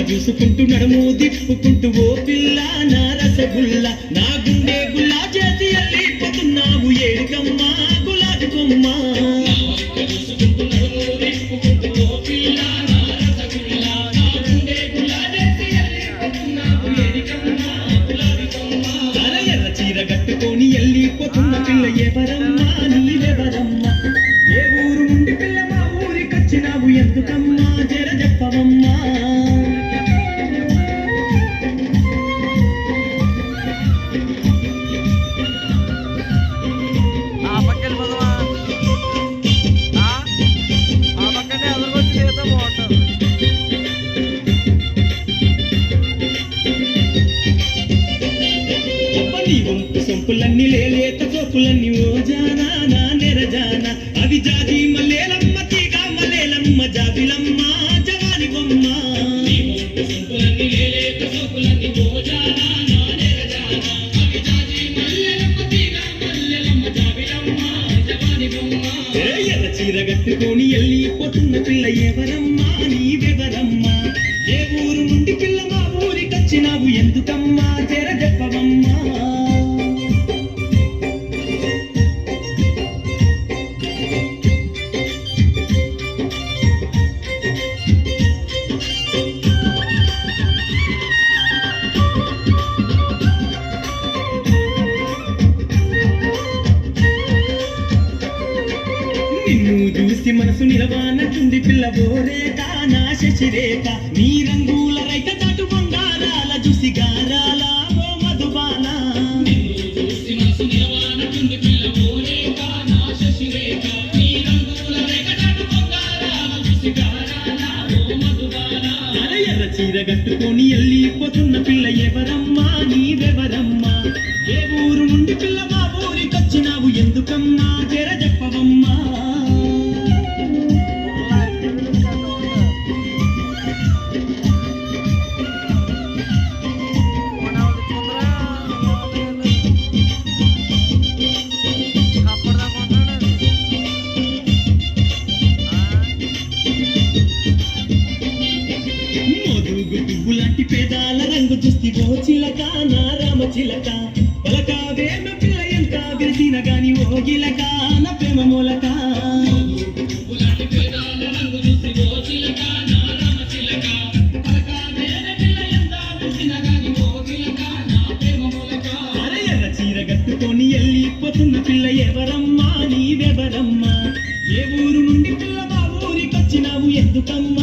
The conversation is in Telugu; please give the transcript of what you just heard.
చూసుకుంటూ నడుము దిప్పుకుంటూ ఓ పిల్ల నా రసగుల్ల నా గుండె గుల్లా చేసి అల్లిపోతున్నావు ఏడికమ్మా గులాబీ కొమ్మ ఎర్ర చీర కట్టుకొని వెళ్ళిపోతున్న పిల్ల ఎవరమ్మా నీవెవరమ్మా ఏ ఊరు నుండి పిల్ల మా ఊరికొచ్చినావు ఎందుకమ్మా జర చెప్పవమ్మా సొంపులన్నీ లేలేత సోపులన్నీ ఓ జానా నా నెరజానా అవి జాజి మల్లేలమ్మ తీగ మల్లేలమ్మ జాబిలమ్మ జవాని బొమ్మ సొంపులన్నీ లేలేత సోపులన్నీ ఓ జానా నా నెరజానా అవి జాజి మల్లేలమ్మ తీగ మల్లేలమ్మ జాబిలమ్మ జవాని బొమ్మ ఎర్ర చీర కట్టుకొని వెళ్ళిపోతున్న పిల్ల ఎవరమ్మా నీవెవరమ్మా ఏ ఊరు నుండి పిల్ల మా ఊరికొచ్చినావు ఎందుకమ్మా జర చెప్పవమ్మా నిన్ను చూసి మనసు నిలవానట్టుంది పిల్ల బోరేక నా శశిరేఖ నీ రంగుల రైక చాటు బంగారాల చూసి గారాల ఓ మధుబాన నిన్ను చూసి మనసు నిలవానట్టుంది పిల్ల బోరేక నా శశిరేఖ నీ రంగుల రైక చాటు బంగారాల చూసి గారాల ఓ మధుబాన ఎర్ర చీర కట్టుకొని వెళ్ళిపోతున్న పిల్ల ఎవరమ్మా నీవెవరమ్మా ఏ ఊరు నుండి పిల్ల మా ఊరికొచ్చినావు ఎందుకమ్మా జర చెప్పవమ్మా గులాంటి పేదాల రంగు చూస్తే ఓ చిలక నా రామ చిలక పలకావేమ పిల్ల ఎంత విరిసిన గాని ఓ గిలక నా ప్రేమ మూలక ఎర్ర చీర కట్టుకొని వెళ్ళిపోతున్న పిల్ల ఎవరమ్మా నీవెవరమ్మా ఏ ఊరు నుండి పిల్ల మా ఊరికొచ్చినావు ఎందుకమ్మా